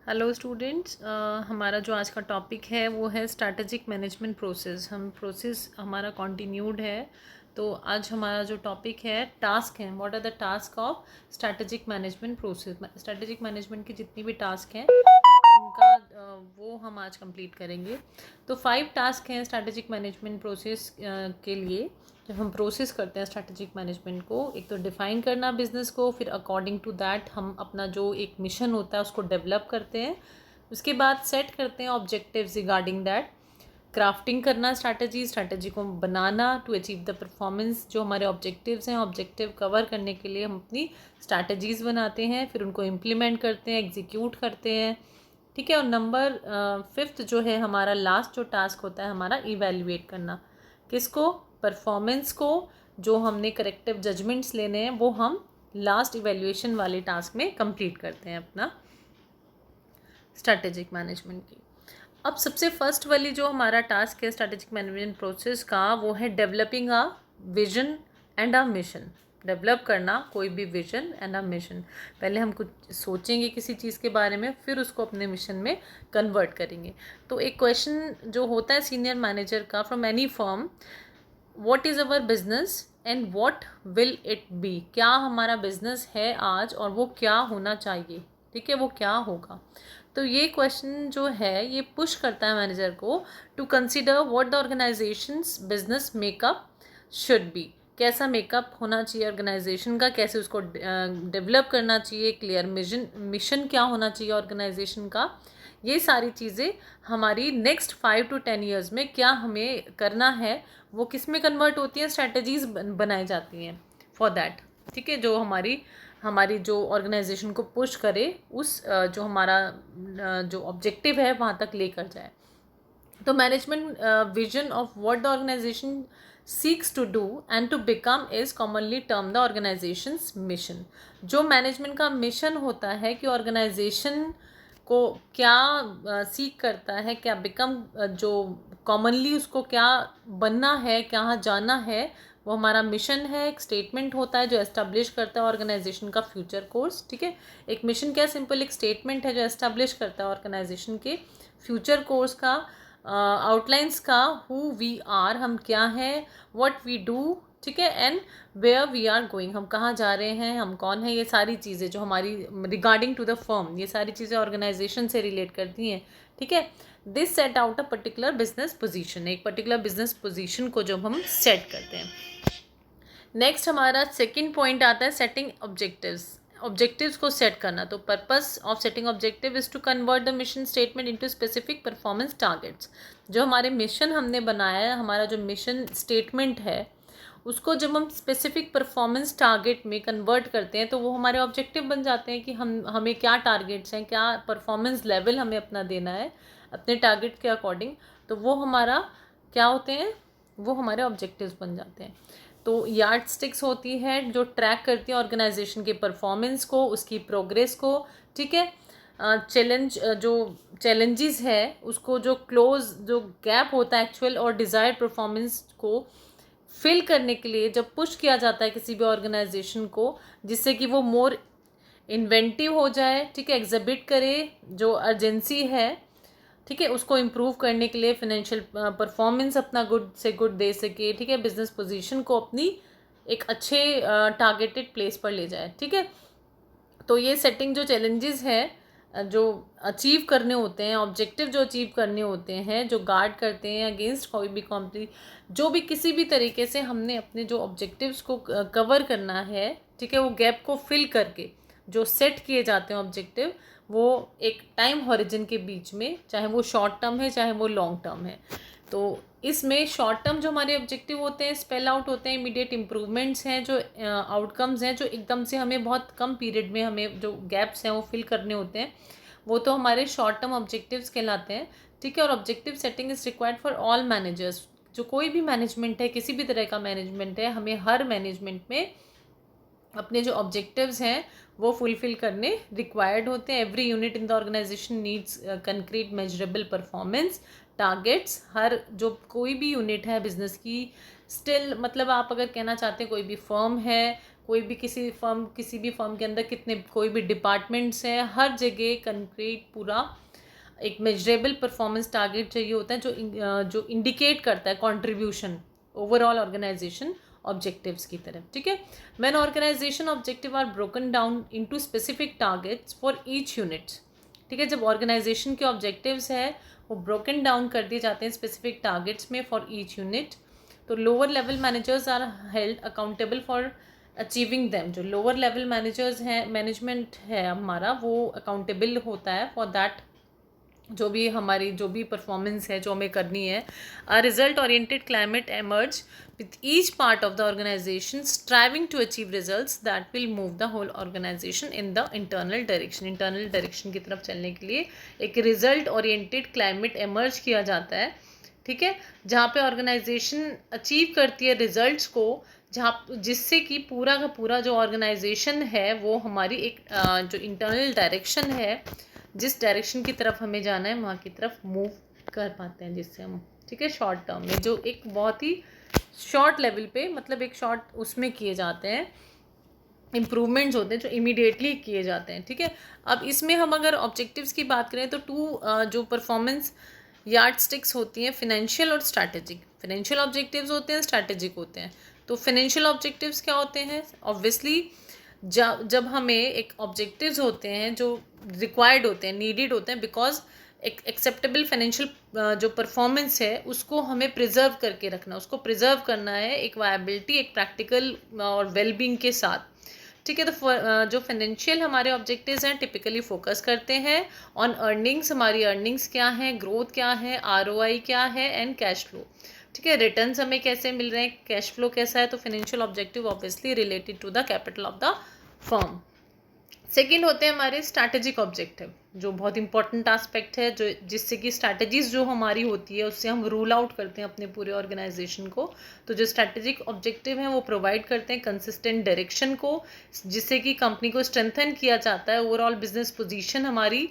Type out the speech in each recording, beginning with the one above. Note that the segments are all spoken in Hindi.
हेलो स्टूडेंट्स, हमारा जो आज का टॉपिक है वो है स्ट्रैटेजिक मैनेजमेंट प्रोसेस। प्रोसेस हमारा कंटिन्यूड है। तो आज हमारा जो टॉपिक है टास्क है, what are the task of strategic management process. Strategic management की जितनी भी टास्क हैं उनका वो हम आज कंप्लीट करेंगे। तो 5 टास्क हैं स्ट्रैटेजिक मैनेजमेंट प्रोसेस के लिए। जब हम प्रोसेस करते हैं स्ट्रैटेजिक मैनेजमेंट को, एक तो डिफ़ाइन करना बिज़नेस को, फिर अकॉर्डिंग टू दैट हम अपना जो एक मिशन होता है उसको डेवलप करते हैं। उसके बाद सेट करते हैं ऑब्जेक्टिव्स रिगार्डिंग दैट, क्राफ्टिंग करना स्ट्रैटेजी को बनाना टू अचीव द परफॉर्मेंस। जो हमारे ऑब्जेक्टिव्स हैं, ऑब्जेक्टिव कवर करने के लिए हम अपनी स्ट्रैटेजीज़ बनाते हैं, फिर उनको इम्प्लीमेंट करते हैं, एग्जीक्यूट करते हैं। ठीक है। और नंबर 5 जो है हमारा लास्ट जो टास्क होता है हमारा, इवेल्युएट करना। किसको? परफॉर्मेंस को। जो हमने करेक्टिव जजमेंट्स लेने हैं वो हम लास्ट इवेल्युएशन वाले टास्क में कंप्लीट करते हैं अपना स्ट्रैटेजिक मैनेजमेंट की। अब सबसे फर्स्ट वाली जो हमारा टास्क है स्ट्रैटेजिक मैनेजमेंट प्रोसेस का, वो है developing a vision and a mission. Develop करना कोई भी विजन एंड अ मिशन। पहले हम कुछ सोचेंगे किसी चीज़ के बारे में, फिर उसको अपने मिशन में कन्वर्ट करेंगे। तो एक क्वेश्चन जो होता है सीनियर मैनेजर का from any firm, what is our business and what will it be. क्या हमारा बिजनेस है आज और वो क्या होना चाहिए। ठीक है, वो क्या होगा। तो ये क्वेश्चन जो है ये पुश करता है मैनेजर को to consider what the organisation's business makeup should be. कैसा मेकअप होना चाहिए ऑर्गेनाइजेशन का, कैसे उसको डेवलप करना चाहिए, क्लियर मिशन क्या होना चाहिए ऑर्गेनाइजेशन का। ये सारी चीज़ें हमारी नेक्स्ट 5 to 10 ईयर्स में क्या हमें करना है, वो किस में कन्वर्ट होती हैं, स्ट्रैटेजीज बनाई जाती हैं फॉर दैट। ठीक है, जो हमारी जो ऑर्गेनाइजेशन को पुश करे उस जो हमारा जो ऑब्जेक्टिव है वहाँ तक लेकर जाए। तो management vision of what the organisation seeks to do and to become is commonly term the organisation's mission. जो मैनेजमेंट का मिशन होता है कि ऑर्गेनाइजेशन को क्या सीख करता है, क्या बिकम, जो कॉमनली उसको क्या बनना है, कहाँ जाना है, वो हमारा मिशन है। एक स्टेटमेंट होता है जो एस्टेब्लिश करता है ऑर्गेनाइजेशन का फ्यूचर कोर्स। ठीक है, एक मिशन क्या सिंपल एक स्टेटमेंट है जो एस्टेब्लिश करता है ऑर्गेनाइजेशन के फ्यूचर कोर्स का, आउटलाइंस का, हु वी आर हम क्या हैं, व्हाट वी डू। ठीक है, and where we are going हम कहाँ जा रहे हैं, हम कौन है। ये सारी चीज़ें जो हमारी रिगार्डिंग टू द फर्म, ये सारी चीज़ें ऑर्गेनाइजेशन से रिलेट करती हैं। ठीक है, this set out a particular business position. एक पर्टिकुलर बिजनेस पोजीशन को जब हम सेट करते हैं। नेक्स्ट हमारा सेकंड पॉइंट आता है सेटिंग ऑब्जेक्टिव्स। ऑब्जेक्टिव्स को सेट करना। तो purpose of setting objective is to convert the mission statement into specific performance targets. जो हमारे मिशन हमने बनाया है, हमारा जो मिशन स्टेटमेंट है, उसको जब हम स्पेसिफिक परफॉर्मेंस टारगेट में कन्वर्ट करते हैं तो वो हमारे ऑब्जेक्टिव बन जाते हैं कि हमें क्या टारगेट्स हैं, क्या परफॉर्मेंस लेवल हमें अपना देना है अपने टारगेट के अकॉर्डिंग। तो वो हमारा क्या होते हैं, वो हमारे ऑब्जेक्टिव्स बन जाते हैं। तो यार्ड स्टिक्स होती है जो ट्रैक करती है ऑर्गेनाइजेशन के परफॉर्मेंस को, उसकी प्रोग्रेस को। ठीक है, जो चैलेंजेस है उसको, जो जो गैप होता है एक्चुअल और डिज़ायर्ड परफॉर्मेंस को फिल करने के लिए जब पुश किया जाता है किसी भी ऑर्गेनाइजेशन को, जिससे कि वो मोर इन्वेंटिव हो जाए। ठीक है, एग्जिबिट करे जो अर्जेंसी है। ठीक है, उसको इम्प्रूव करने के लिए फिनेंशियल परफॉर्मेंस अपना गुड से गुड दे सके। ठीक है, बिजनेस पोजीशन को अपनी एक अच्छे टारगेटेड प्लेस पर ले जाए। ठीक है, तो ये सेटिंग जो चैलेंजेस है जो अचीव करने होते हैं, ऑब्जेक्टिव जो अचीव करने होते हैं, जो गार्ड करते हैं अगेंस्ट कोई भी जो भी किसी भी तरीके से हमने अपने जो ऑब्जेक्टिव्स को कवर करना है। ठीक है, वो गैप को फिल करके जो सेट किए जाते हैं ऑब्जेक्टिव, वो एक टाइम हॉरिजन के बीच में, चाहे वो शॉर्ट टर्म है चाहे वो लॉन्ग टर्म है। तो इसमें शॉर्ट टर्म जो हमारे ऑब्जेक्टिव होते हैं स्पेल आउट होते हैं, इमीडिएट इम्प्रूवमेंट्स हैं, जो आउटकम्स हैं, जो एकदम से हमें बहुत कम पीरियड में हमें जो गैप्स हैं वो फिल करने होते हैं, वो तो हमारे शॉर्ट टर्म ऑब्जेक्टिव्स कहलाते हैं। ठीक है, और objective setting is required for all managers. जो कोई भी मैनेजमेंट है, किसी भी तरह का मैनेजमेंट है, हमें हर मैनेजमेंट में अपने जो ऑब्जेक्टिव्स हैं वो फुलफिल करने रिक्वायर्ड होते हैं। Every unit in the organisation needs concrete measurable performance targets. हर जो कोई भी यूनिट है बिजनेस की, स्टिल मतलब आप अगर कहना चाहते हैं कोई भी फर्म है, कोई भी किसी भी फर्म के अंदर कितने कोई भी डिपार्टमेंट्स हैं, हर जगह कंक्रीट पूरा एक मेजरेबल परफॉर्मेंस टारगेट चाहिए होता है जो इंडिकेट करता है कंट्रीब्यूशन ओवरऑल ऑर्गेनाइजेशन ऑब्जेक्टिव्स की तरफ, ठीक है। When organisation objective are broken down into specific targets for each unit, ठीक है, जब ऑर्गेनाइजेशन के ऑब्जेक्टिव्स है वो ब्रोकन डाउन कर दिए जाते हैं स्पेसिफिक टारगेट्स में फॉर ईच यूनिट, तो lower level managers are held accountable for achieving them. जो लोअर लेवल मैनेजर्स हैं, मैनेजमेंट है हमारा, वो अकाउंटेबल होता है फॉर दैट, जो भी हमारी जो भी परफॉर्मेंस है जो हमें करनी है। A result oriented climate emerge with each part of the organisation striving to achieve results that will move the whole organisation in the internal direction. Internal direction की तरफ चलने के लिए एक रिजल्ट ओरिएंटेड क्लाइमेट एमर्ज किया जाता है, ठीक है, जहाँ पे ऑर्गेनाइजेशन अचीव करती है रिजल्ट्स को, जहाँ जिससे कि पूरा का पूरा जो ऑर्गेनाइजेशन है वो हमारी एक जो इंटरनल डायरेक्शन है, जिस डायरेक्शन की तरफ हमें जाना है वहाँ की तरफ मूव कर पाते हैं, जिससे हम, ठीक है, शॉर्ट टर्म में जो एक बहुत ही शॉर्ट लेवल पे, मतलब एक शॉर्ट उसमें किए जाते हैं, इम्प्रूवमेंट्स होते हैं जो इमीडिएटली किए जाते हैं, ठीक है। अब इसमें हम अगर ऑब्जेक्टिव्स की बात करें तो जो परफॉर्मेंस यार्ड स्टिक्स होती हैं, फिनेंशियल और स्ट्रैटेजिक। फिनेंशियल ऑब्जेक्टिव्स होते हैं, स्ट्रैटेजिक होते हैं। तो फिनेंशियल ऑब्जेक्टिव्स क्या होते हैं? ऑब्वियसली जब हमें एक ऑब्जेक्टिव्स होते हैं जो रिक्वायर्ड होते हैं, नीडेड होते हैं, बिकॉज एक एक्सेप्टेबल फाइनेंशियल जो परफॉर्मेंस है उसको हमें प्रिजर्व करके रखना, उसको प्रिजर्व करना है एक वायबिलिटी, एक प्रैक्टिकल और वेलबींग के साथ, ठीक है। तो जो फाइनेंशियल हमारे ऑब्जेक्टिव्स हैं टिपिकली फोकस करते हैं ऑन अर्निंग्स, हमारी अर्निंग्स क्या है, ग्रोथ क्या है, आरओआई क्या है, एंड कैश फ्लो, ठीक है, रिटर्न्स हमें कैसे मिल रहे हैं, कैश फ्लो कैसा है। तो financial objective obviously related to the capital of the firm. Second होते हैं हमारे स्ट्रैटेजिक ऑब्जेक्टिव, जो बहुत इंपॉर्टेंट एस्पेक्ट है, जो जिससे कि स्ट्रैटेजीज जो हमारी होती है उससे हम रूल आउट करते हैं अपने पूरे ऑर्गेनाइजेशन को। तो जो स्ट्रैटेजिक ऑब्जेक्टिव हैं वो प्रोवाइड करते हैं कंसिस्टेंट डायरेक्शन को, जिससे कि कंपनी को स्ट्रेंथन किया जाता है, ओवरऑल बिजनेस पोजीशन हमारी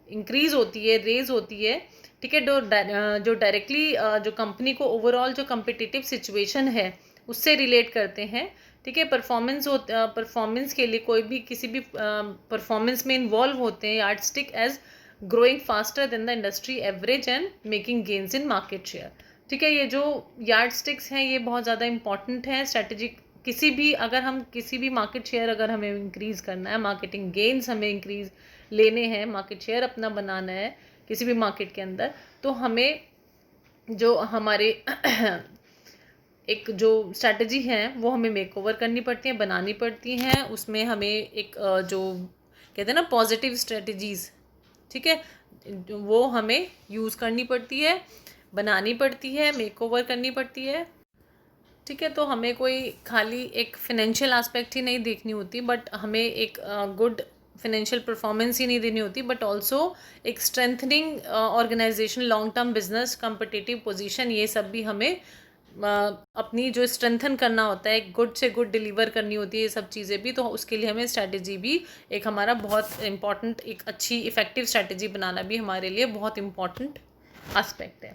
इंक्रीज होती है, रेज होती है, ठीक है। जो डायरेक्टली जो कंपनी को ओवरऑल जो कम्पिटिटिव सिचुएशन है उससे रिलेट करते हैं, ठीक है। परफॉर्मेंस के लिए कोई भी किसी भी परफॉर्मेंस में इन्वॉल्व होते हैं yardstick as growing faster than the industry average and making gains in market share, ठीक है। ये जो यार्ड स्टिक्स हैं ये बहुत ज़्यादा इंपॉर्टेंट है स्ट्रेटेजिक, किसी भी अगर हम किसी भी मार्केट शेयर अगर हमें इंक्रीज़ करना है, मार्केटिंग गेन्स हमें इंक्रीज लेने हैं, मार्केट शेयर अपना बनाना है किसी भी मार्केट के अंदर, तो हमें जो हमारे एक जो स्ट्रैटेजी है वो हमें मेक ओवर करनी पड़ती है, बनानी पड़ती हैं। उसमें हमें एक जो कहते हैं ना पॉजिटिव स्ट्रेटजीज़, ठीक है, वो हमें यूज़ करनी पड़ती है, बनानी पड़ती है, मेक ओवर करनी पड़ती है, ठीक है। तो हमें कोई खाली एक फिनेंशियल एस्पेक्ट ही नहीं देखनी होती, बट हमें एक गुड फिनेंशियल परफॉर्मेंस ही नहीं देनी होती, बट ऑल्सो एक strengthening organisation, long term business, competitive position, ये सब भी हमें अपनी जो स्ट्रेंथन करना होता है, एक गुड से गुड डिलीवर करनी होती है ये सब चीज़ें भी। तो उसके लिए हमें स्ट्रैटेजी भी एक हमारा बहुत इम्पॉर्टेंट, एक अच्छी इफ़ेक्टिव स्ट्रैटेजी बनाना भी हमारे लिए बहुत इम्पॉर्टेंट एस्पेक्ट है।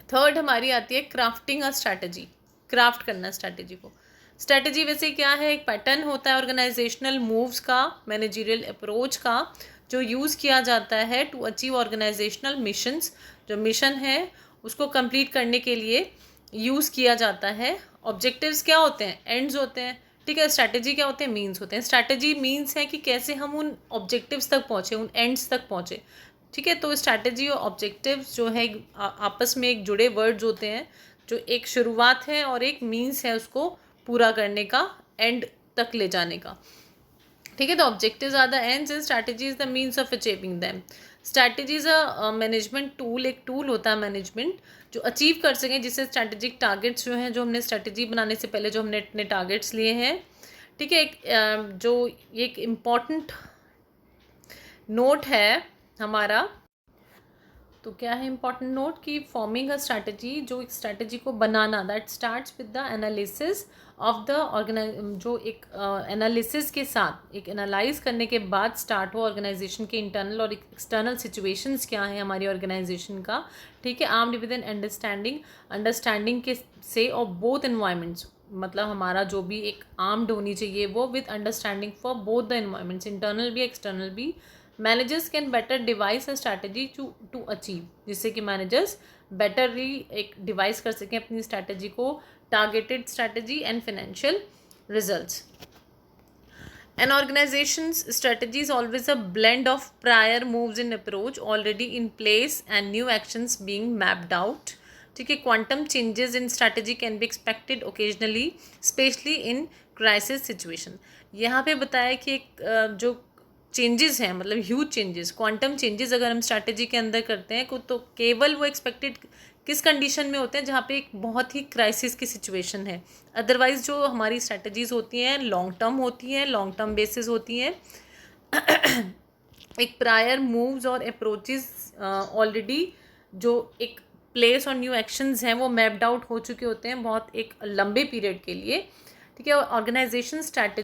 थर्ड हमारी आती है क्राफ्टिंग अ स्ट्रैटेजी, क्राफ्ट करना स्ट्रैटेजी को। स्ट्रैटेजी वैसे क्या है? एक पैटर्न होता है ऑर्गेनाइजेशनल मूव्स का, मैनेजरियल अप्रोच का, जो यूज़ किया जाता है टू अचीव ऑर्गेनाइजेशनल मिशंस। जो मिशन है उसको कंप्लीट करने के लिए यूज़ किया जाता है। ऑब्जेक्टिव्स क्या होते हैं? एंड्स होते हैं, ठीक है। स्ट्रैटेजी क्या होते हैं? मीन्स होते हैं। स्ट्रैटेजी मीन्स है कि कैसे हम उन ऑब्जेक्टिव्स तक पहुँचे, उन एंड्स तक पहुँचे, ठीक है। तो स्ट्रैटेजी और ऑब्जेक्टिव्स जो है आपस में एक जुड़े वर्ड्स होते हैं, जो एक शुरुआत है और एक मीन्स है उसको पूरा करने का, एंड तक ले जाने का, ठीक है। तो objectives are the ends and strategy is the means of achieving them. Strategy is a management tool, एक टूल होता है मैनेजमेंट जो अचीव कर सकें, जिससे स्ट्रैटेजिक टारगेट्स जो हैं, जो हमने स्ट्रैटेजी बनाने से पहले जो हमने अपने टारगेट्स लिए हैं, ठीक है। जो एक इम्पॉर्टेंट नोट है हमारा, तो क्या है इम्पॉर्टेंट नोट कि फॉर्मिंग अ स्ट्रैटेजी, जो एक स्ट्रैटेजी को बनाना, that starts with the analysis of the जो एक एनालिसिस के साथ, एक एनालाइज करने के बाद स्टार्ट हो ऑर्गेनाइजेशन के इंटरनल और एक्सटर्नल सिचुएशंस क्या है हमारी ऑर्गेनाइजेशन का, ठीक है। आर्म्ड विद एन अंडरस्टैंडिंग के से ऑफ बोथ एनवायरमेंट्स, मतलब हमारा जो भी एक आर्म्ड होनी चाहिए वो with understanding for both the environments, internal भी एक्सटर्नल भी. Managers can better devise a strategy to achieve, जिससे कि मैनेजर्स बेटरली एक डिवाइस कर सकें अपनी स्ट्रैटेजी को, targeted strategy and financial results. An organization's strategy is always a blend of prior moves in approach already in place and new actions being mapped out. ठीक है. Quantum changes in strategy can be expected occasionally, especially in crisis situation. यहाँ पे बताया कि एक जो चेंजेस हैं, मतलब ह्यूज चेंजेस, क्वांटम चेंजेस अगर हम स्ट्रैटेजी के अंदर करते हैं तो केवल वो एक्सपेक्टेड किस कंडीशन में होते हैं, जहाँ पे एक बहुत ही क्राइसिस की सिचुएशन है. अदरवाइज जो हमारी स्ट्रैटेजीज होती हैं लॉन्ग टर्म होती हैं, लॉन्ग टर्म बेसिस होती हैं. एक प्रायर मूव्स और अप्रोचेस ऑलरेडी जो एक प्लेस और न्यू एक्शंस हैं वो मैप्ड आउट हो चुके होते हैं बहुत एक लंबे पीरियड के लिए. ठीक है. Organisation strategy